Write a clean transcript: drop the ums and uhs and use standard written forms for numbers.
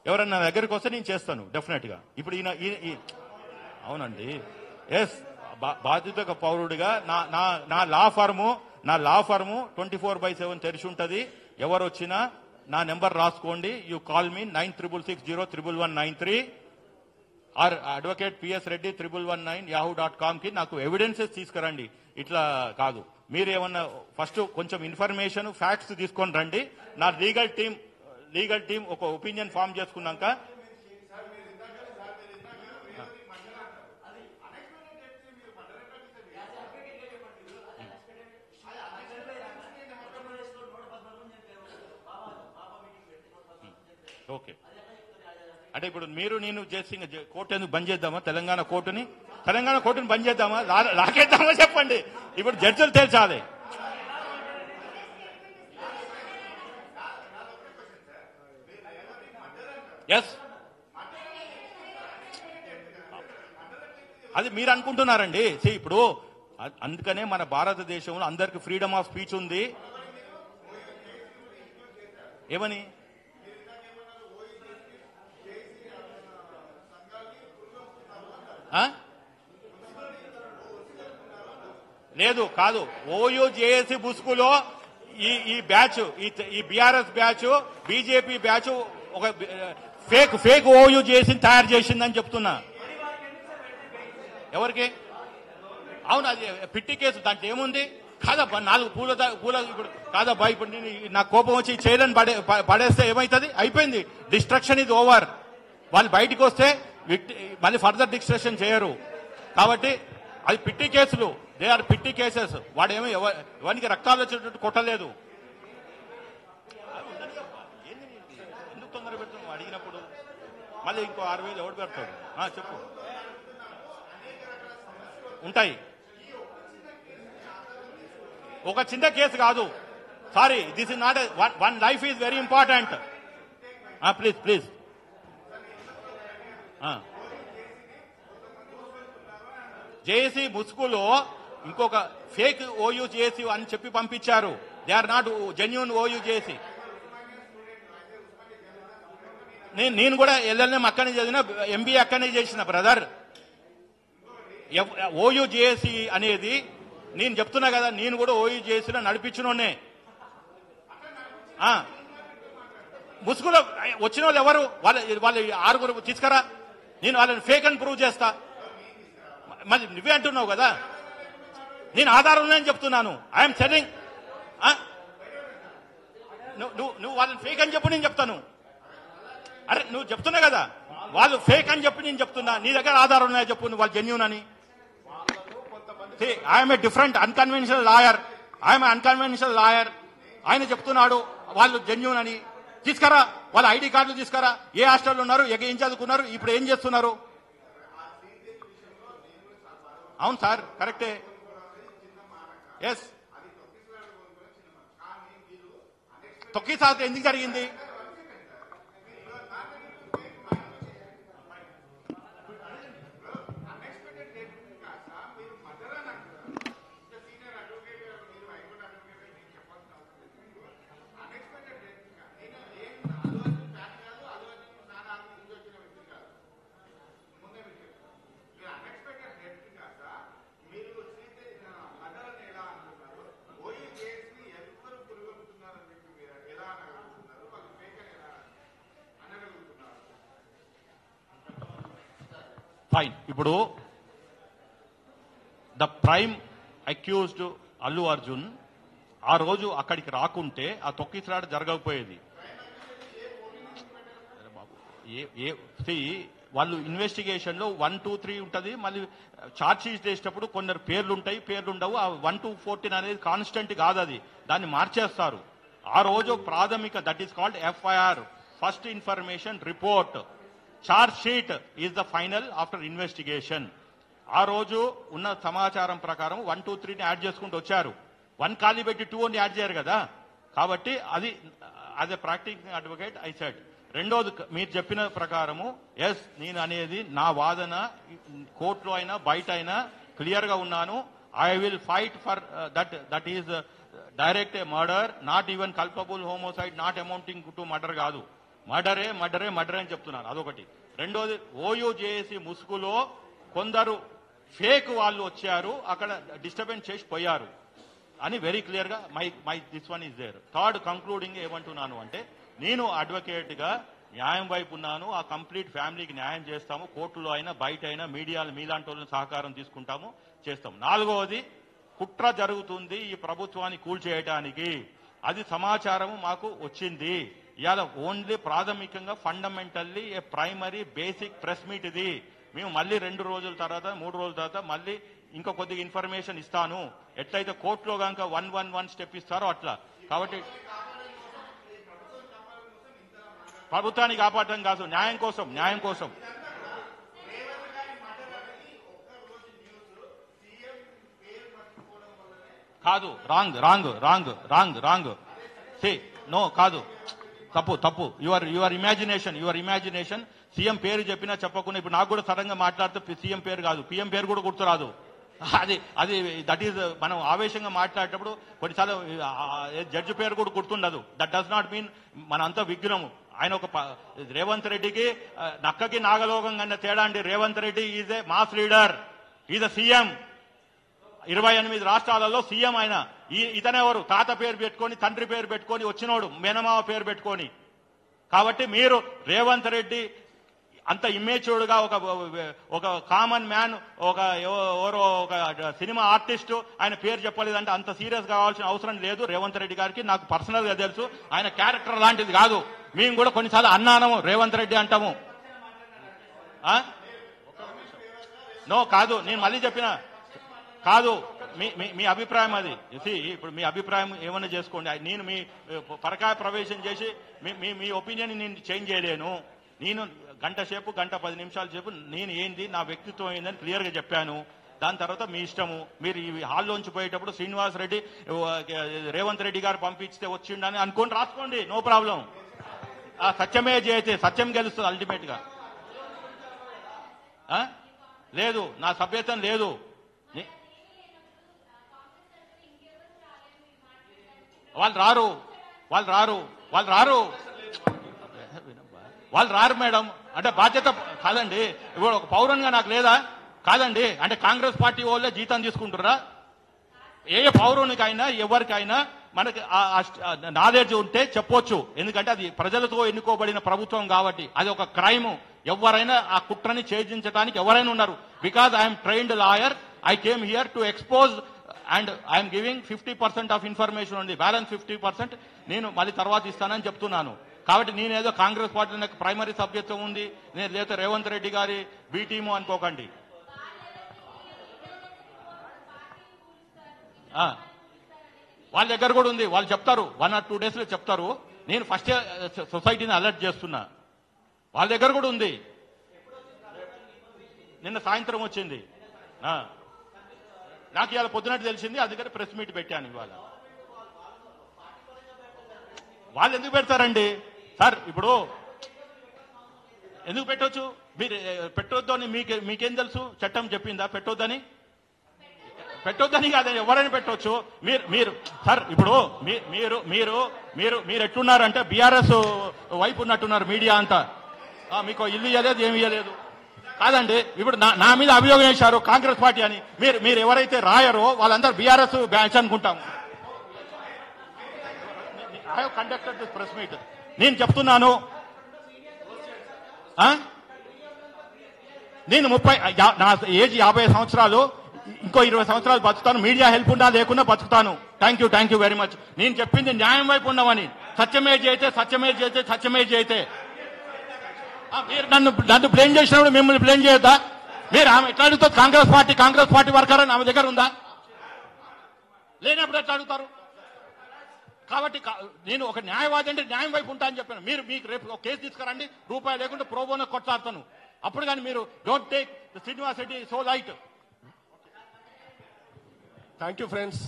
ఎవరన్నా నా దగ్గరికి వస్తే నేను చేస్తాను డెఫినెట్గా. ఇప్పుడు అవునండి, ఎస్, బాధ్యత పౌరుడిగా నా లా ఫర్ము 24/7 తెరిచి ఉంటుంది. ఎవరు వచ్చినా నా నెంబర్ రాసుకోండి. You call me 96601193 or advocate PS Reddy 1119 కి నాకు ఎవిడెన్సెస్ తీసుకురండి. ఇట్లా కాదు, మీరు ఏమన్నా ఫస్ట్ కొంచెం ఇన్ఫర్మేషన్ ఫ్యాక్ట్స్ తీసుకొని రండి. నా లీగల్ టీం ఒక ఒపీనియన్ ఫామ్ చేసుకున్నాక ఓకే. అంటే ఇప్పుడు మీరు నేను చేసి కోర్టు ఎందుకు బంద్ చేద్దామా? తెలంగాణ కోర్టుని బంద్ చేద్దామా? లాగేద్దామా? చెప్పండి. ఇప్పుడు జడ్జిలు తేల్చాలి. ఎస్, అది మీరు అనుకుంటున్నారండి. ఇప్పుడు అందుకనే మన భారతదేశంలో అందరికి ఫ్రీడమ్ ఆఫ్ స్పీచ్ ఉంది. ఏమని లేదు కాదు, ఓయూ జేఏసీ బుస్కులో ఈ బ్యాచ్, ఈ బీఆర్ఎస్ బ్యాచ్, బీజేపీ బ్యాచ్ ఒక ఫేక్ ఓయూ జేఏసీ తయారు చేసిందని చెప్తున్నా. ఎవరికి? అవును, అది పిట్టి కేసు, దాంట్లో ఏముంది? కాదబ్బా, 4 పూల ఇప్పుడు కాదబ్బా, ఇప్పుడు నాకు కోపం వచ్చి చేయదని పడేస్తే ఏమవుతుంది? అయిపోయింది, డిస్ట్రక్షన్ ఇది ఓవర్. వాళ్ళు బయటికి వస్తే మళ్ళీ ఫర్దర్ డిస్ట్రక్షన్ చేయరు. కాబట్టి అది పిట్టి కేసులు, దే ఆర్ పిట్టి కేసెస్. వాడేమో ఎవరికి రక్తాలు వచ్చేటట్టు కొట్టలేదు. ఎందుకు తొందర పెడుతున్నావు? అడిగినప్పుడు మళ్ళీ ఇంకో 6,000 ఎవడు పెడతాడు? చెప్పు. ఉంటాయి, ఒక చిన్న కేసు కాదు. Sorry, this is not one life is very important. Please JAC ముసుగులో ఇంకొక ఫేక్ ఓయూ జేఏసీ అని చెప్పి పంపించారు. They are not genuine OU JAC. నేను కూడా ఎల్ఎల్ఎం అక్కడనే చదివిన, ఎంబీఏ అక్కడనే చేసిన బ్రదర్. ఓయూ జేఏసీ అనేది నేను చెప్తున్నా కదా, నేను కూడా ఓయూ జేఏసీలో నడిపించినోనే. ముసుగులో వచ్చిన వాళ్ళు ఎవరు? వాళ్ళ 6 తీసుకురా, నేను వాళ్ళని ఫేక్ అని ప్రూవ్ చేస్తా. మళ్ళీ నువ్వే అంటున్నావు కదా, నేను ఆధారం ఉన్నాయని చెప్తున్నాను. I'm selling. నువ్వు వాళ్ళని ఫేక్ అని చెప్పు, నేను చెప్తాను. అరే నువ్వు చెప్తున్నా కదా, వాళ్ళు ఫేక్ అని చెప్పి నేను చెప్తున్నా. నీ దగ్గర ఆధారం ఉన్నాయని చెప్పు, నువ్వు వాళ్ళు జెన్యూన్ అని. I'm a different unconventional lawyer. ఆయన చెప్తున్నాడు వాళ్ళు జెన్యూన్ అని. తీసుకురా వాళ్ళ ఐడి కార్డులు తీసుకురా. ఏ హాస్టల్లో ఉన్నారు, ఏం చదువుకున్నారు, ఇప్పుడు ఏం చేస్తున్నారు? అవును సార్, కరెక్టే. ఎస్, తొక్కిసారి ఎందుకు జరిగింది? ఫైన్. ఇప్పుడు the prime accused Allu Arjun ఆ రోజు అక్కడికి రాకుంటే ఆ తొక్కిసలాట జరగకపోయేది. వాళ్ళు ఇన్వెస్టిగేషన్ లో 1, 2, 3 ఉంటుంది. మళ్ళీ ఛార్జ్ షీట్ చేసేటప్పుడు కొందరు పేర్లు ఉంటాయి, పేర్లు ఉండవు. ఆ 1 to 14 అనేది కాన్స్టెంట్ కాదు, అది దాన్ని మార్చేస్తారు. ఆ రోజు ప్రాథమిక, that is called FIR, first information report. Charge sheet is the final after investigation. ఆ రోజు ఉన్న సమాచారం ప్రకారం 1, 2, 3ని యాడ్ చేసుకుంటూ వచ్చారు. 1 ఖాళీ పెట్టి 2 అని యాడ్ చేయరు కదా. కాబట్టి అది as a practising advocate I said. రెండోది, మీరు చెప్పిన ప్రకారము ఎస్, నేను అనేది నా వాదన కోర్టులో అయినా బయట అయినా క్లియర్ గా ఉన్నాను. I will fight for that is direct A murder, not even culpable హోమోసైడ్, not amounting to murder కాదు. మర్డరే మర్డరే మర్డరే అని చెప్తున్నాను. అదొకటి. రెండోది, ఓయూ జేఏసీ ముసుగులో కొందరు ఫేక్ వాళ్ళు వచ్చారు, అక్కడ డిస్టర్బెన్స్ చేసి పోయారు అని వెరీ క్లియర్ గా my this one is there. Third concluding ఏమంటున్నాను అంటే, నేను అడ్వకేట్ గా న్యాయం వైపు ఉన్నాను. ఆ కంప్లీట్ ఫ్యామిలీకి న్యాయం చేస్తాము. కోర్టులో అయినా బయట అయినా మీడియాలు మీలాంటి వాళ్ళని సహకారం తీసుకుంటాము, చేస్తాము. నాలుగవది, కుట్ర జరుగుతుంది ఈ ప్రభుత్వాన్ని కూల్చేయడానికి. అది సమాచారము మాకు వచ్చింది. ఇవాళ ఓన్లీ ప్రాథమికంగా fundamentally a primary basic press meet ఇది. మేము మళ్ళీ 2 రోజుల తర్వాత 3 రోజుల తర్వాత మళ్ళీ ఇంకా కొద్దిగా ఇన్ఫర్మేషన్ ఇస్తాను. ఎట్లయితే కోర్టులో కనుక 111 స్టెప్ ఇస్తారో అట్లా. కాబట్టి ప్రభుత్వాన్ని కాపాడటం కాదు, న్యాయం కోసం, న్యాయం కోసం. కాదు, wrong wrong wrong wrong wrong say no, కాదు, తప్పు. Your imagination. సీఎం పేరు చెప్పినా చెప్పకుండా ఇప్పుడు నాకు కూడా సడన్గా మాట్లాడితే సీఎం పేరు కాదు, పిఎం పేరు కూడా గుర్తురాదు. అది దట్ ఈజ్ మనం ఆవేశంగా మాట్లాడేటప్పుడు కొన్నిసార్లు జడ్జి పేరు కూడా గుర్తుండదు. దట్ డస్ నాట్ మీన్ మనంతా విఘ్నము. ఆయన ఒక రేవంత్ రెడ్డికి నక్కకి నాగలోకం కన్నా తేడా అండి. Revanth Reddy is a mass leader, is a CM. 28 రాష్ట్రాలలో సీఎం ఆయన. ఇతనెవరు? తాత పేరు పెట్టుకొని, తండ్రి పేరు పెట్టుకొని వచ్చినోడు, మేనమావ పేరు పెట్టుకొని. కాబట్టి మీరు రేవంత్ రెడ్డి అంత ఇమ్మేచ్యూర్డ్ గా ఒక కామన్ మ్యాన్, ఎవరో ఒక సినిమా ఆర్టిస్ట్ ఆయన పేరు చెప్పలేదంటే అంత సీరియస్ కావాల్సిన అవసరం లేదు రేవంత్ రెడ్డి గారికి. నాకు పర్సనల్ గా తెలుసు ఆయన క్యారెక్టర్ లాంటిది కాదు. మేము కూడా కొన్నిసార్లు అన్నాము రేవంత్ రెడ్డి అంటాము. నో, కాదు, నేను మళ్ళీ చెప్పిన కాదు. మీ అభిప్రాయం అది. ఇప్పుడు మీ అభిప్రాయం ఏమన్నా చేసుకోండి. నేను మీ పరకాయ ప్రవేశం చేసి మీ ఒపీనియన్ నేను చేంజ్ చేయలేను. నేను గంట 10 నిమిషాల సేపు నేను ఏంది, నా వ్యక్తిత్వం ఏందని క్లియర్ గా చెప్పాను. దాని తర్వాత మీ ఇష్టము. మీరు ఈ హాల్లోంచి పోయేటప్పుడు శ్రీనివాస్ రెడ్డి రేవంత్ రెడ్డి గారు పంపించితే వచ్చిండని అనుకోని రాసుకోండి, నో ప్రాబ్లం. సత్యమే జయతే, సత్యం గెలుస్తుంది అల్టిమేట్ గా. లేదు, నా సభ్యత్వం లేదు. వాళ్ళు రారు మేడం. అంటే బాధ్యత కాదండి. ఇప్పుడు ఒక పౌరునిగా నాకు లేదా? కాదండి. అంటే కాంగ్రెస్ పార్టీ వాళ్ళే జీతం తీసుకుంటారా? ఏ పౌరునికైనా ఎవరికైనా మనకి నాలెడ్జ్ ఉంటే చెప్పొచ్చు. ఎందుకంటే అది ప్రజలతో ఎన్నుకోబడిన ప్రభుత్వం కాబట్టి. అది ఒక క్రైమ్. ఎవరైనా ఆ కుట్రని ఛేదించడానికి ఎవరైనా ఉన్నారు. Because I'm trained lawyer, I came here to expose and I'm giving 50% of information ఉంది. బ్యాలెన్స్ 50% నేను మళ్ళీ తర్వాత ఇస్తానని చెప్తున్నాను. కాబట్టి నేనేదో కాంగ్రెస్ పార్టీ నాకు ప్రైమరీ సభ్యత్వం ఉంది, నేను లేదా రేవంత్ రెడ్డి గారి బి టీము అనుకోకండి. వాళ్ళ దగ్గర కూడా ఉంది, వాళ్ళు చెప్తారు. 1 or 2 days లో చెప్తారు. నేను ఫస్ట్ సొసైటీని అలర్ట్ చేస్తున్నా. వాళ్ళ దగ్గర కూడా ఉంది. నిన్న సాయంత్రం వచ్చింది. నాకు ఇవాళ పొద్దునట్టు తెలిసింది, అందుకని ప్రెస్ మీట్ పెట్టాను ఇవాళ. వాళ్ళు ఎందుకు పెడతారండి సార్? ఇప్పుడు ఎందుకు పెట్టవచ్చు? మీరు పెట్టొద్దు అని మీకేం తెలుసు? చట్టం చెప్పిందా పెట్టొద్దని? పెట్టొద్దని కాదని ఎవరైనా పెట్టవచ్చు. మీరు సార్ ఇప్పుడు మీరు ఎట్లున్నారంటే బీఆర్ఎస్ వైపు ఉన్నట్టున్నారు మీడియా అంతా. మీకు ఇల్లు ఇవ్వలేదు, ఏమి ఇవ్వలేదు. కాదండి, ఇప్పుడు నా మీద అభియోగం చేశారు కాంగ్రెస్ పార్టీ అని. మీరు ఎవరైతే రాయరో వాళ్ళందరూ బీఆర్ఎస్ బ్యాచ్ అనుకుంటాం. I have conducted this press meet. నేను చెప్తున్నాను, నేను నా ఏజ్ 50 సంవత్సరాలు, ఇంకో 20 సంవత్సరాలు బతుకుతాను. మీడియా హెల్ప్ ఉన్నా లేకున్నా బతుకుతాను. Thank you very much. నేను చెప్పింది న్యాయం వైపు ఉన్నామని. సత్యమే జయితే మీరు నన్ను బ్లేమ్ చేసినప్పుడు మిమ్మల్ని బ్లేమ్ చేయొద్దా? మీరు ఆమె ఎట్లా అడుగుతారు? కాంగ్రెస్ పార్టీ వర్కర్ అని ఆమె దగ్గర ఉందా? లేనప్పుడు ఎట్లా అడుగుతారు? కాబట్టి నేను ఒక న్యాయవాది అంటే న్యాయం వైపు ఉంటా అని చెప్పాను. మీకు రేపు ఒక కేసు తీసుకురండి, రూపాయి లేకుండా ప్రోబోనో కొట్లాడతాను. అప్పుడు కానీ మీరు don't take Srinivas Reddy so light. Thank you friends.